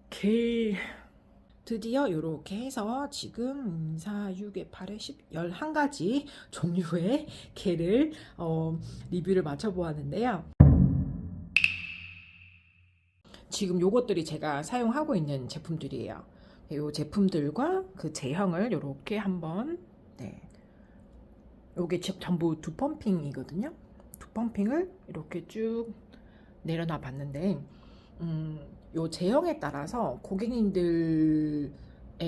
겔 드디어 이렇게 해서 지금 4, 6에 8에 10, 11가지 종류의 겔을 리뷰를 맞춰보았는데요. 지금 요것들이 제가 사용하고 있는 제품들이에요. 이 제품들과 그 제형을 이렇게 한번, 네, 요게 전부 두 펌핑이거든요. 두 펌핑을 이렇게 쭉 내려놔 봤는데, 요 제형에 따라서 고객님들에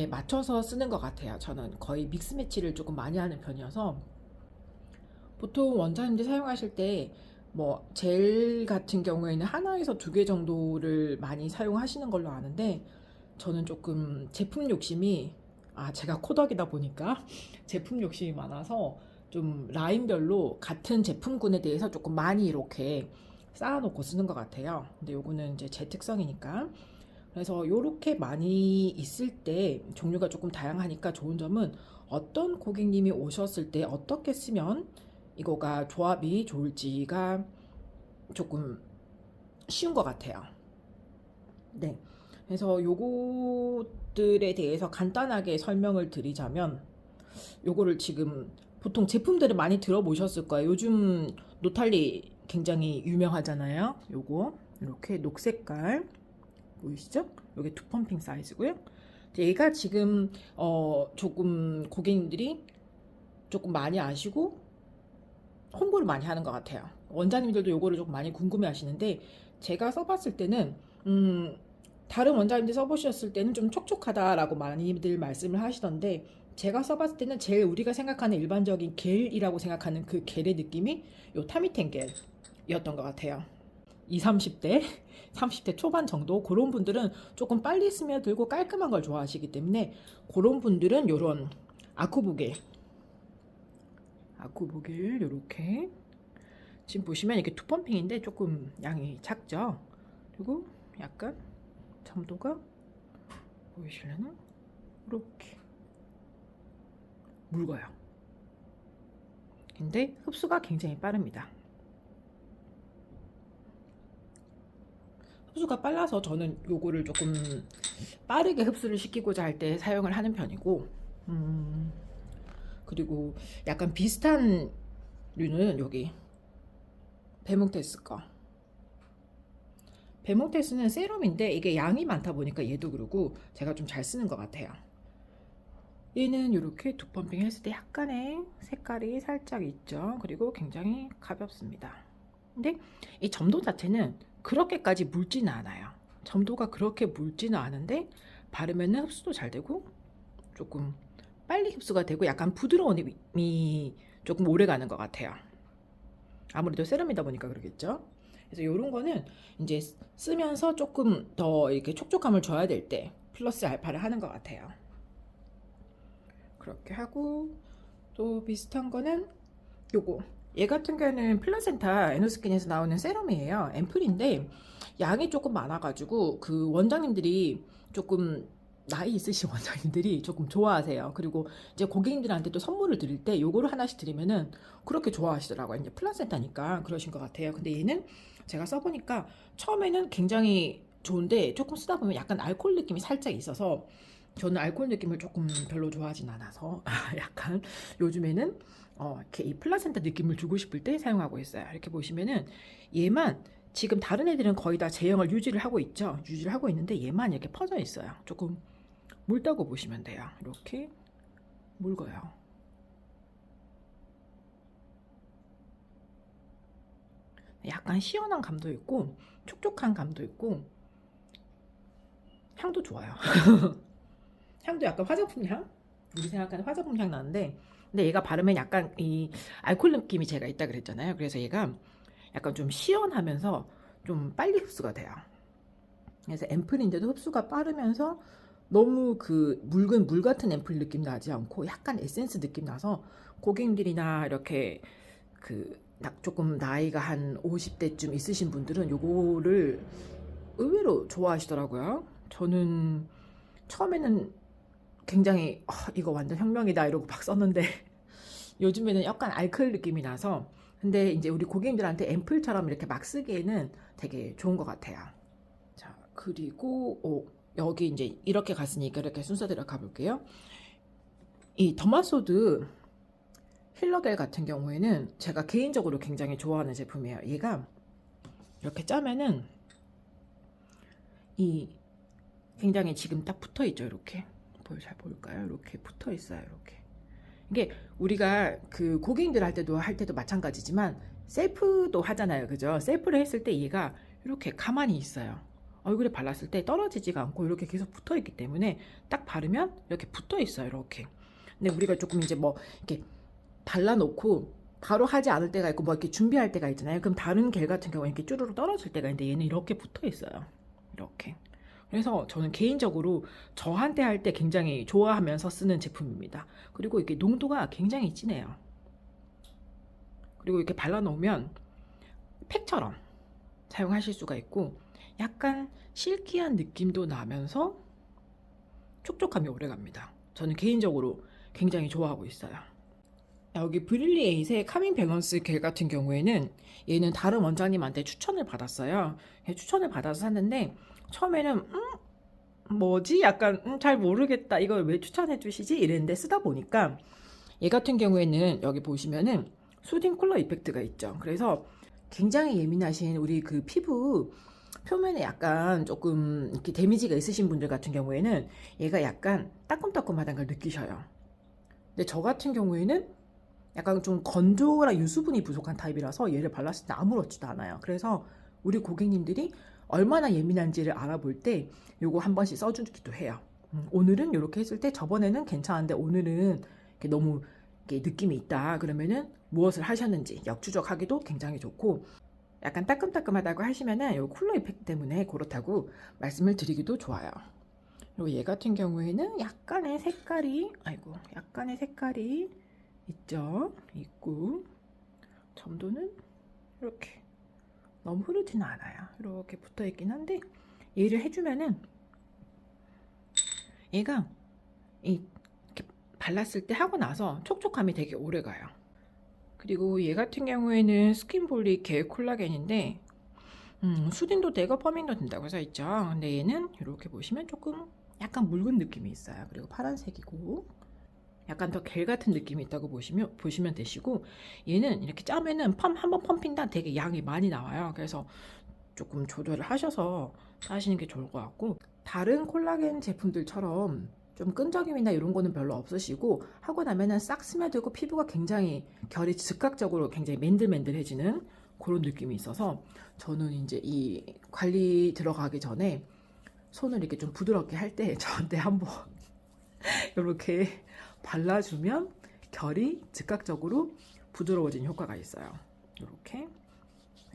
맞춰서 쓰는 것 같아요. 저는 거의 믹스 매치를 조금 많이 하는 편이어서, 보통 원장님들 사용하실 때 뭐 젤 같은 경우에는 하나에서 두 개 정도를 많이 사용하시는 걸로 아는데, 저는 조금 제품 욕심이, 제가 코덕이다 보니까 제품 욕심이 많아서 좀 라인별로 같은 제품군에 대해서 조금 많이 이렇게 쌓아놓고 쓰는 것 같아요. 근데 요거는 이제 제 특성이니까. 그래서 요렇게 많이 있을 때 종류가 조금 다양하니까 좋은 점은, 어떤 고객님이 오셨을 때 어떻게 쓰면 이거가 조합이 좋을지가 조금 쉬운 것 같아요. 네. 그래서 요것들에 대해서 간단하게 설명을 드리자면, 요거를 지금 보통 제품들을 많이 들어보셨을 거예요. 요즘 노탈리 굉장히 유명하잖아요. 요거 이렇게 녹색깔 보이시죠? 요게 투 펌핑 사이즈고요. 얘가 지금 조금 고객님들이 조금 많이 아시고 홍보를 많이 하는 것 같아요. 원장님들도 요거를 조금 많이 궁금해 하시는데, 제가 써봤을 때는 다른 원장님들 써보셨을 때는 좀 촉촉하다라고 많이들 말씀을 하시던데, 제가 써봤을 때는 제일 우리가 생각하는 일반적인 겔이라고 생각하는 그 겔의 느낌이 요 타미텐 겔이었던 것 같아요. 20, 30대, 30대 초반 정도 그런 분들은 조금 빨리 스며들고 깔끔한 걸 좋아하시기 때문에, 그런 분들은 요런 아쿠보겔 요렇게 지금 보시면 이게 투 펌핑인데 조금 양이 작죠. 그리고 약간 점도가 보이시려나? 이렇게 묽어요. 근데 흡수가 굉장히 빠릅니다. 흡수가 빨라서 저는 요거를 조금 빠르게 흡수를 시키고자 할 때 사용을 하는 편이고, 그리고 약간 비슷한 류는 여기 베몽테스 거. 베몽테스는 세럼인데 이게 양이 많다 보니까 얘도 그러고 제가 좀 잘 쓰는 것 같아요. 얘는 이렇게 두 펌핑 했을 때 약간의 색깔이 살짝 있죠. 그리고 굉장히 가볍습니다. 근데 이 점도 자체는 그렇게까지 묽지는 않아요. 점도가 그렇게 묽지는 않은데 바르면은 흡수도 잘 되고 조금 빨리 흡수가 되고 약간 부드러움이 조금 오래 가는 것 같아요. 아무래도 세럼이다 보니까 그러겠죠. 그래서 이런 거는 이제 쓰면서 조금 더 이렇게 촉촉함을 줘야 될 때 플러스 알파를 하는 것 같아요. 그렇게 하고, 또 비슷한 거는 요거. 얘 같은 경우는 플라센타 에너스킨에서 나오는 세럼이에요. 앰플인데 양이 조금 많아가지고 그 원장님들이 조금 나이 있으신 원장님들이 조금 좋아하세요. 그리고 이제 고객님들한테 또 선물을 드릴 때 요거를 하나씩 드리면은 그렇게 좋아하시더라고요. 이제 플라센타니까 그러신 것 같아요. 근데 얘는 제가 써보니까 처음에는 굉장히 좋은데, 조금 쓰다 보면 약간 알코올 느낌이 살짝 있어서, 저는 알코올 느낌을 조금 별로 좋아하진 않아서 약간 요즘에는 이렇게 이 플라센타 느낌을 주고 싶을 때 사용하고 있어요. 이렇게 보시면은 얘만, 지금 다른 애들은 거의 다 제형을 유지를 하고 있죠. 유지를 하고 있는데 얘만 이렇게 퍼져 있어요. 조금 묽다고 보시면 돼요. 이렇게 묽어요. 약간 시원한 감도 있고 촉촉한 감도 있고 향도 좋아요. 향도 약간 화장품 향? 우리 생각하는 화장품 향 나는데, 근데 얘가 바르면 약간 이 알코올 느낌이 제가 있다 그랬잖아요. 그래서 얘가 약간 좀 시원하면서 좀 빨리 흡수가 돼요. 그래서 앰플인데도 흡수가 빠르면서 너무 그 묽은 물 같은 앰플 느낌 나지 않고 약간 에센스 느낌 나서, 고객님들이나 이렇게 그 조금 나이가 한 50대쯤 있으신 분들은 요거를 의외로 좋아하시더라고요. 저는 처음에는 굉장히 이거 완전 혁명이다 이러고 막 썼는데 요즘에는 약간 알코올 느낌이 나서, 근데 이제 우리 고객님들한테 앰플처럼 이렇게 막 쓰기에는 되게 좋은 것 같아요. 자, 그리고 여기 이제 이렇게 갔으니까 이렇게 순서대로 가볼게요. 이 더마소드 힐러겔 같은 경우에는 제가 개인적으로 굉장히 좋아하는 제품이에요. 얘가 이렇게 짜면은 이 굉장히 지금 딱 붙어 있죠. 이렇게 잘 보일까요? 이렇게 붙어 있어요. 이렇게 이게 우리가 그 고객님들 할 때도 마찬가지지만 셀프도 하잖아요. 그죠? 셀프를 했을 때 얘가 이렇게 가만히 있어요. 얼굴에 발랐을 때 떨어지지가 않고 이렇게 계속 붙어 있기 때문에 딱 바르면 이렇게 붙어 있어요. 이렇게. 근데 우리가 조금 이제 뭐 이렇게 발라놓고 바로 하지 않을 때가 있고 뭐 이렇게 준비할 때가 있잖아요. 그럼 다른 겔 같은 경우는 이렇게 쭈루루 떨어질 때가 있는데 얘는 이렇게 붙어 있어요. 이렇게. 그래서 저는 개인적으로 저한테 할 때 굉장히 좋아하면서 쓰는 제품입니다. 그리고 이게 농도가 굉장히 진해요. 그리고 이렇게 발라놓으면 팩처럼 사용하실 수가 있고 약간 실키한 느낌도 나면서 촉촉함이 오래갑니다. 저는 개인적으로 굉장히 좋아하고 있어요. 여기 브릴리 에잇의 카밍 밸런스 겔 같은 경우에는 얘는 다른 원장님한테 추천을 받았어요. 추천을 받아서 샀는데 처음에는 뭐지? 약간 잘 모르겠다. 이걸 왜 추천해 주시지? 이랬는데 쓰다 보니까 얘 같은 경우에는 여기 보시면은 수딩 쿨러 이펙트가 있죠. 그래서 굉장히 예민하신 우리 그 피부 표면에 약간 조금 이렇게 데미지가 있으신 분들 같은 경우에는 얘가 약간 따끔따끔하다는 걸 느끼셔요. 근데 저 같은 경우에는 약간 좀 건조랑 유수분이 부족한 타입이라서 얘를 발랐을 때 아무렇지도 않아요. 그래서 우리 고객님들이 얼마나 예민한지를 알아볼 때 요거 한 번씩 써주기도 해요. 오늘은 이렇게 했을 때 저번에는 괜찮은데 오늘은 이렇게 너무 이렇게 느낌이 있다. 그러면은 무엇을 하셨는지 역추적하기도 굉장히 좋고 약간 따끔따끔하다고 하시면은 요 쿨러 이펙트 때문에 그렇다고 말씀을 드리기도 좋아요. 그리고 얘 같은 경우에는 약간의 색깔이 있죠. 있고 점도는 이렇게 너무 흐르지는 않아요. 이렇게 붙어 있긴 한데 얘를 해주면은 얘가 이렇게 발랐을 때 하고 나서 촉촉함이 되게 오래 가요. 그리고 얘 같은 경우에는 스킨볼리 겔 콜라겐인데 수딩도 되고 펌밍도 된다고 써있죠. 근데 얘는 이렇게 보시면 조금 약간 묽은 느낌이 있어요. 그리고 파란색이고 약간 더 겔 같은 느낌이 있다고 보시면 되시고 얘는 이렇게 짜면은 한번 펌핑당 되게 양이 많이 나와요. 그래서 조금 조절을 하셔서 하시는 게 좋을 것 같고 다른 콜라겐 제품들처럼 좀 끈적임이나 이런 거는 별로 없으시고 하고 나면은 싹 스며들고 피부가 굉장히 결이 즉각적으로 굉장히 맨들맨들해지는 그런 느낌이 있어서 저는 이제 이 관리 들어가기 전에 손을 이렇게 좀 부드럽게 할 때 저한테 한번 이렇게 발라주면 결이 즉각적으로 부드러워지는 효과가 있어요. 이렇게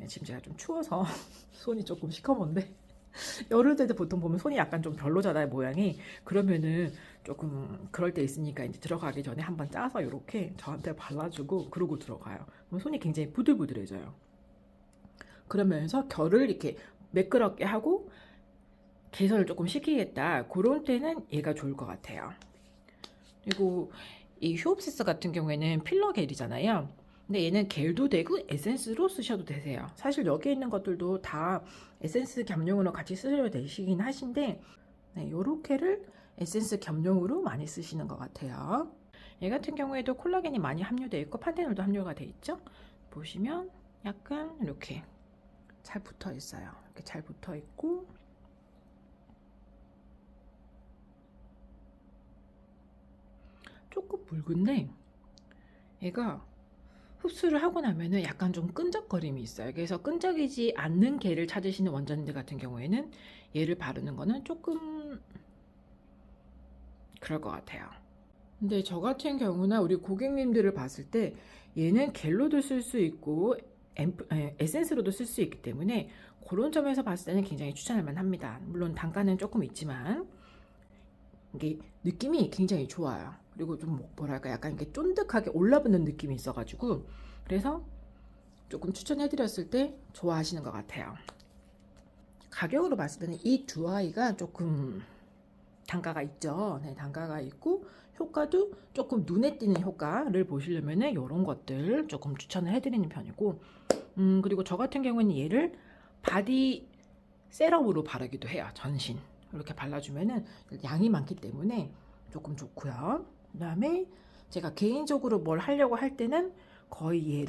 지금 제가 좀 추워서 손이 조금 시커먼데 열흘 때도 보통 보면 손이 약간 좀 별로잖아요, 모양이. 그러면은 조금 그럴 때 있으니까 이제 들어가기 전에 한번 짜서 이렇게 저한테 발라주고 그러고 들어가요. 그럼 손이 굉장히 부들부들해져요. 그러면서 결을 이렇게 매끄럽게 하고 개선을 조금 시키겠다. 그런 때는 얘가 좋을 것 같아요. 그리고 이 휴옵시스 같은 경우에는 필러 겔이잖아요. 근데 얘는 겔도 되고 에센스로 쓰셔도 되세요. 사실 여기 있는 것들도 다 에센스 겸용으로 같이 쓰셔도 되시긴 하신데 네, 요렇게를 에센스 겸용으로 많이 쓰시는 것 같아요. 얘 같은 경우에도 콜라겐이 많이 함유되어 있고 판테놀도 함유가 되어 있죠. 보시면 약간 이렇게 잘 붙어 있어요. 이렇게 잘 붙어 있고 조금 묽은데 얘가 흡수를 하고 나면은 약간 좀 끈적거림이 있어요. 그래서 끈적이지 않는 겔을 찾으시는 원장님들 같은 경우에는 얘를 바르는 거는 조금 그럴 것 같아요. 근데 저 같은 경우나 우리 고객님들을 봤을 때 얘는 겔로도 쓸 수 있고 에센스로도 쓸 수 있기 때문에 그런 점에서 봤을 때는 굉장히 추천할 만합니다. 물론 단가는 조금 있지만 이게 느낌이 굉장히 좋아요. 그리고 좀 뭐랄까 약간 이렇게 쫀득하게 올라붙는 느낌이 있어가지고 그래서 조금 추천해드렸을 때 좋아하시는 것 같아요. 가격으로 봤을 때는 이 두 아이가 조금 단가가 있죠. 네, 단가가 있고 효과도 조금 눈에 띄는 효과를 보시려면은 이런 것들 조금 추천을 해드리는 편이고 그리고 저 같은 경우는 얘를 바디 세럼으로 바르기도 해요. 전신 이렇게 발라주면은 양이 많기 때문에 조금 좋고요. 그다음에 제가 개인적으로 뭘 하려고 할 때는 거의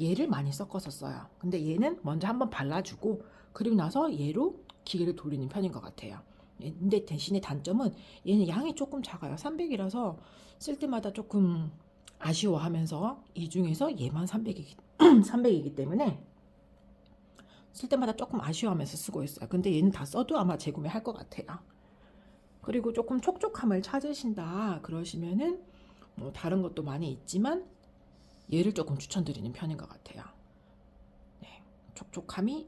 얘를 많이 섞어서 써요. 근데 얘는 먼저 한번 발라주고 그리고 나서 얘로 기계를 돌리는 편인 것 같아요. 근데 대신에 단점은 얘는 양이 조금 작아요. 300이라서 쓸 때마다 조금 아쉬워하면서 이 중에서 얘만 300이기 때문에 쓸 때마다 조금 아쉬워하면서 쓰고 있어요. 근데 얘는 다 써도 아마 재구매할 것 같아요. 그리고 조금 촉촉함을 찾으신다 그러시면은 뭐 다른 것도 많이 있지만 얘를 조금 추천드리는 편인 것 같아요. 네, 촉촉함이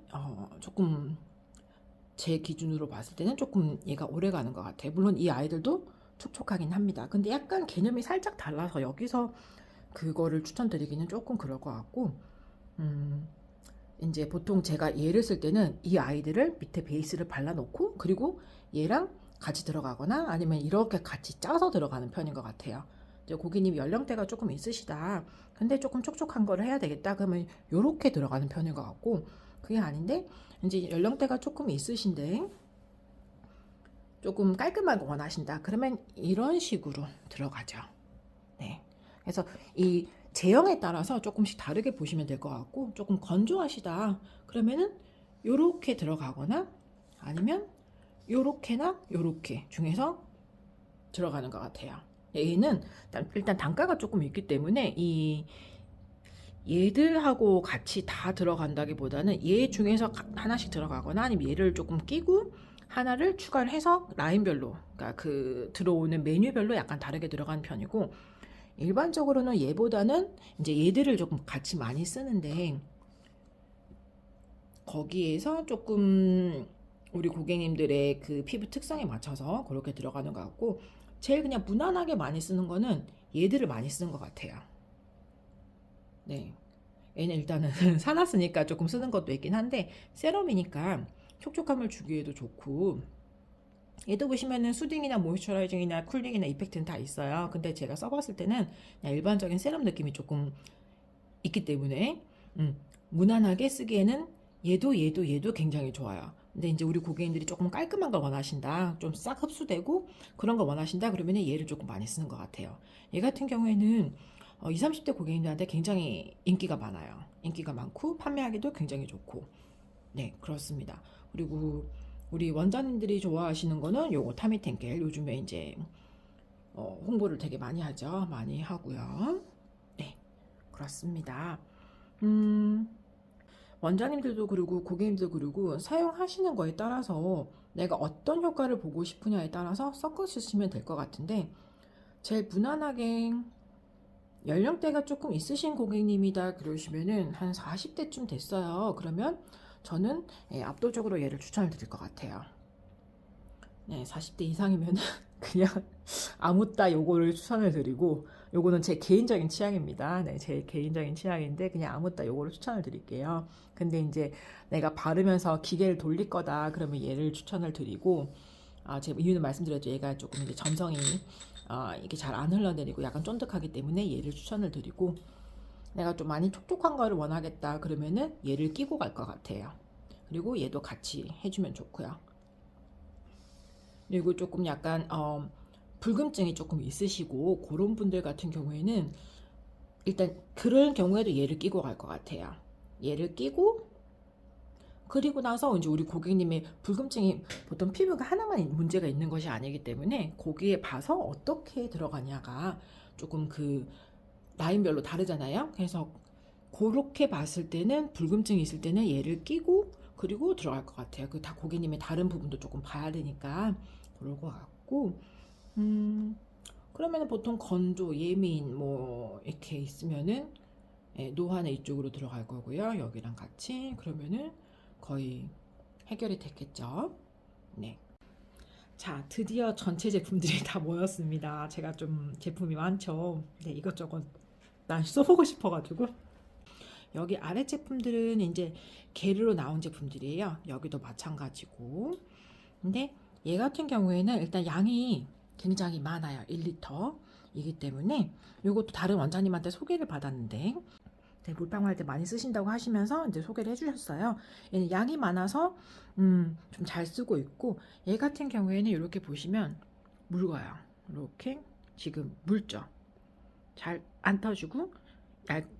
조금 제 기준으로 봤을 때는 조금 얘가 오래 가는 것 같아요. 물론 이 아이들도 촉촉하긴 합니다. 근데 약간 개념이 살짝 달라서 여기서 그거를 추천드리기는 조금 그럴 것 같고, 이제 보통 제가 얘를 쓸 때는 이 아이들을 밑에 베이스를 발라놓고 그리고 얘랑 같이 들어가거나 아니면 이렇게 같이 짜서 들어가는 편인 것 같아요. 이제 고객님 연령대가 조금 있으시다. 근데 조금 촉촉한 거를 해야 되겠다. 그러면 이렇게 들어가는 편인 것 같고, 그게 아닌데 이제 연령대가 조금 있으신데 조금 깔끔한 거 원하신다. 그러면 이런 식으로 들어가죠. 네. 그래서 이 제형에 따라서 조금씩 다르게 보시면 될 것 같고, 조금 건조하시다. 그러면은 요렇게 들어가거나 아니면 요렇게나 요렇게 중에서 들어가는 것 같아요. 얘는 일단 단가가 조금 있기 때문에 얘들하고 같이 다 들어간다기보다는 얘 중에서 하나씩 들어가거나 아니면 얘를 조금 끼고 하나를 추가를 해서 라인별로, 그러니까 그 들어오는 메뉴별로 약간 다르게 들어가는 편이고, 일반적으로는 얘보다는 이제 얘들을 조금 같이 많이 쓰는데 거기에서 조금 우리 고객님들의 그 피부 특성에 맞춰서 그렇게 들어가는 것 같고, 제일 그냥 무난하게 많이 쓰는 거는 얘들을 많이 쓰는 것 같아요. 네. 얘는 일단은 사놨으니까 조금 쓰는 것도 있긴 한데 세럼이니까 촉촉함을 주기에도 좋고, 얘도 보시면은 수딩이나 모이스처라이징이나 쿨링이나 이펙트는 다 있어요. 근데 제가 써봤을 때는 그냥 일반적인 세럼 느낌이 조금 있기 때문에 무난하게 쓰기에는 얘도 굉장히 좋아요. 근데 이제 우리 고객님들이 조금 깔끔한 걸 원하신다, 좀 싹 흡수되고 그런 걸 원하신다 그러면 얘를 조금 많이 쓰는 것 같아요. 얘 같은 경우에는 20, 30대 고객님들한테 굉장히 인기가 많아요. 인기가 많고 판매하기도 굉장히 좋고, 네, 그렇습니다. 그리고 우리 원장님들이 좋아하시는 거는 요거 타미텐겔, 요즘에 이제 홍보를 되게 많이 하죠. 많이 하고요. 네, 그렇습니다. 음, 원장님들도 그리고 고객님들도 그리고 사용하시는 거에 따라서 내가 어떤 효과를 보고 싶으냐에 따라서 섞어 쓰시면 될 것 같은데, 제일 무난하게 연령대가 조금 있으신 고객님이다 그러시면은 한 40대쯤 됐어요. 그러면 저는 압도적으로 얘를 추천을 드릴 것 같아요. 네, 40대 이상이면 그냥 아무따 요거를 추천을 드리고, 요거는 제 개인적인 취향입니다. 네, 제 개인적인 취향인데 그냥 아무따 요거를 추천을 드릴게요. 근데 이제 내가 바르면서 기계를 돌릴 거다 그러면 얘를 추천을 드리고, 제가 이유는 말씀드렸죠. 얘가 조금 이제 점성이 이게 잘 안 흘러내리고 약간 쫀득하기 때문에 얘를 추천을 드리고, 내가 좀 많이 촉촉한 거를 원하겠다 그러면은 얘를 끼고 갈 것 같아요. 그리고 얘도 같이 해주면 좋고요. 그리고 조금 약간 불금증이 조금 있으시고 그런 분들 같은 경우에는 일단 그런 경우에도 얘를 끼고 갈 것 같아요. 얘를 끼고 그리고 나서 이제 우리 고객님의 불금증이 보통 피부가 하나만 문제가 있는 것이 아니기 때문에 거기에 봐서 어떻게 들어가냐가 조금 그 라인별로 다르잖아요. 그래서 그렇게 봤을 때는 불금증이 있을 때는 얘를 끼고 그리고 들어갈 것 같아요. 그 다 고객님의 다른 부분도 조금 봐야 되니까 그럴 것 같고, 그러면은 보통 건조, 예민 뭐 이렇게 있으면은 노화는 이쪽으로 들어갈 거고요. 여기랑 같이 그러면은 거의 해결이 됐겠죠. 네. 자, 드디어 전체 제품들이 다 모였습니다. 제가 좀 제품이 많죠. 네, 이것저것 난 써보고 싶어가지고. 여기 아래 제품들은 이제 게르로 나온 제품들이에요. 여기도 마찬가지고. 근데 얘 같은 경우에는 일단 양이 굉장히 많아요. 1리터 이기 때문에 이것도 다른 원장님한테 소개를 받았는데 네, 물방울 할 때 많이 쓰신다고 하시면서 이제 소개를 해주셨어요. 얘는 양이 많아서 좀 잘 쓰고 있고, 얘 같은 경우에는 이렇게 보시면 묽어요. 이렇게 지금 묽죠. 잘 안 떠주고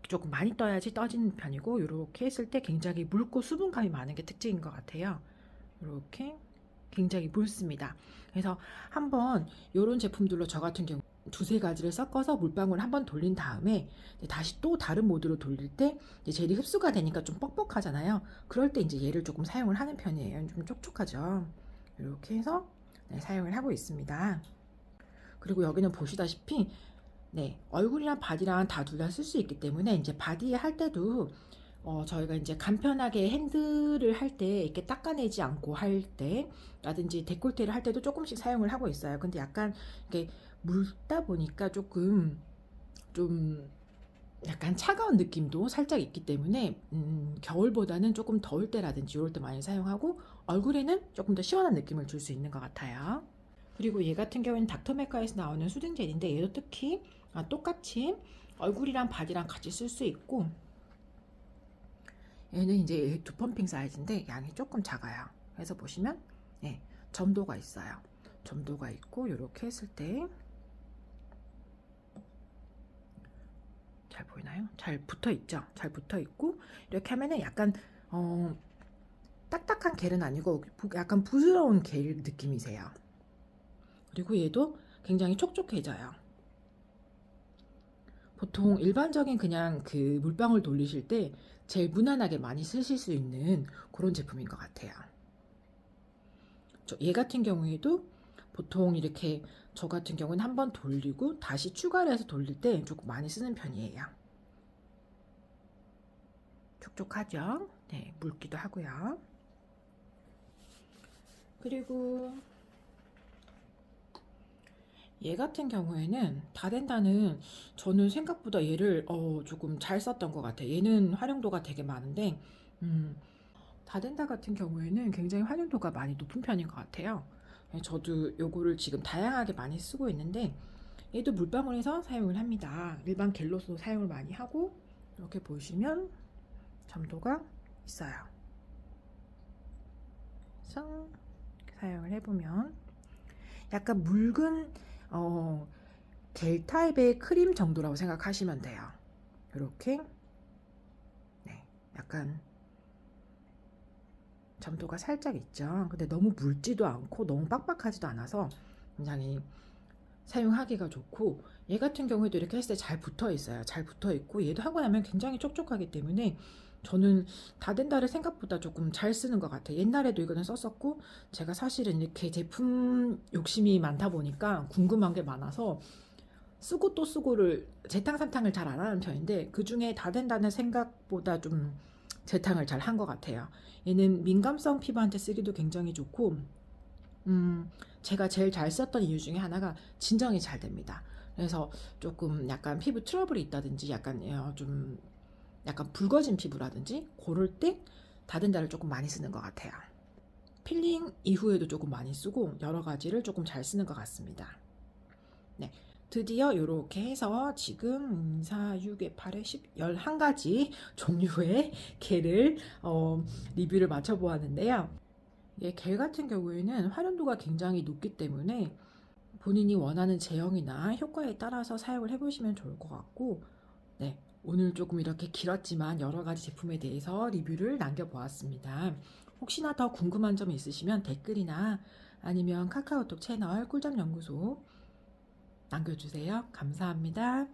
조금 많이 떠야지 떠지는 편이고, 이렇게 했을 때 굉장히 묽고 수분감이 많은 게 특징인 것 같아요. 이렇게 굉장히 묽습니다. 그래서 한번 이런 제품들로 저 같은 경우 두세 가지를 섞어서 물방울 한번 돌린 다음에 다시 또 다른 모드로 돌릴 때 젤이 흡수가 되니까 좀 뻑뻑하잖아요. 그럴 때 이제 얘를 조금 사용을 하는 편이에요. 좀 촉촉하죠. 이렇게 해서 사용을 하고 있습니다. 그리고 여기는 보시다시피 얼굴이랑 바디랑 다 둘 다 쓸 수 있기 때문에 이제 바디에 할 때도 저희가 이제 간편하게 핸들을 할 때 이렇게 닦아내지 않고 할 때라든지 데콜테를 할 때도 조금씩 사용을 하고 있어요. 근데 약간 이렇게 묽다 보니까 조금 좀 약간 차가운 느낌도 살짝 있기 때문에 겨울보다는 조금 더울 때라든지 이럴 때 많이 사용하고 얼굴에는 조금 더 시원한 느낌을 줄 수 있는 것 같아요. 그리고 얘 같은 경우에는 닥터메카에서 나오는 수딩 젤인데 얘도 특히 똑같이 얼굴이랑 바디랑 같이 쓸 수 있고, 얘는 이제 두 펌핑 사이즈인데 양이 조금 작아요. 그래서 보시면 점도가 있어요. 점도가 있고 이렇게 했을 때 잘 보이나요? 잘 붙어 있죠? 잘 붙어 있고 이렇게 하면은 약간 딱딱한 겔은 아니고 약간 부드러운 겔 느낌이세요. 그리고 얘도 굉장히 촉촉해져요. 보통 일반적인 그냥 그 물방울 돌리실 때 제일 무난하게 많이 쓰실 수 있는 그런 제품인 것 같아요. 얘 같은 경우에도 보통 이렇게 저 같은 경우는 한번 돌리고 다시 추가를 해서 돌릴 때 조금 많이 쓰는 편이에요. 촉촉하죠? 네, 묽기도 하고요. 그리고 얘 같은 경우에는 다덴다는 저는 생각보다 얘를 조금 잘 썼던 것 같아요. 얘는 활용도가 되게 많은데 다덴다 같은 경우에는 굉장히 활용도가 많이 높은 편인 것 같아요. 저도 요거를 지금 다양하게 많이 쓰고 있는데 얘도 물방울에서 사용을 합니다. 일반 겔로도 사용을 많이 하고 이렇게 보시면 점도가 있어요. 그래서 사용을 해보면 약간 묽은 겔 타입의 크림 정도라고 생각하시면 돼요. 이렇게 약간 점도가 살짝 있죠. 근데 너무 묽지도 않고 너무 빡빡하지도 않아서 굉장히 사용하기가 좋고, 얘 같은 경우에도 이렇게 했을 때 잘 붙어 있어요. 잘 붙어 있고 얘도 하고 나면 굉장히 촉촉하기 때문에 저는 다덴다를 생각보다 조금 잘 쓰는 것 같아요. 옛날에도 이거는 썼었고, 제가 사실은 이렇게 제품 욕심이 많다 보니까 궁금한 게 많아서 쓰고 또 쓰고를 재탕3탕을 잘 안 하는 편인데, 그 중에 다덴다는 생각보다 좀 재탕을 잘 한 것 같아요. 얘는 민감성 피부한테 쓰기도 굉장히 좋고, 제가 제일 잘 썼던 이유 중에 하나가 진정이 잘 됩니다. 그래서 조금 약간 피부 트러블이 있다든지 약간 좀 약간 붉어진 피부라든지 그럴 때 다덴다를 조금 많이 쓰는 것 같아요. 필링 이후에도 조금 많이 쓰고 여러 가지를 조금 잘 쓰는 것 같습니다. 네. 드디어 이렇게 해서 지금 4, 6에 8에 10, 11가지 종류의 겔을 리뷰를 마쳐보았는데요. 겔 같은 경우에는 활용도가 굉장히 높기 때문에 본인이 원하는 제형이나 효과에 따라서 사용을 해보시면 좋을 것 같고, 오늘 조금 이렇게 길었지만 여러 가지 제품에 대해서 리뷰를 남겨보았습니다. 혹시나 더 궁금한 점이 있으시면 댓글이나 아니면 카카오톡 채널 꿀잠연구소 남겨주세요. 감사합니다.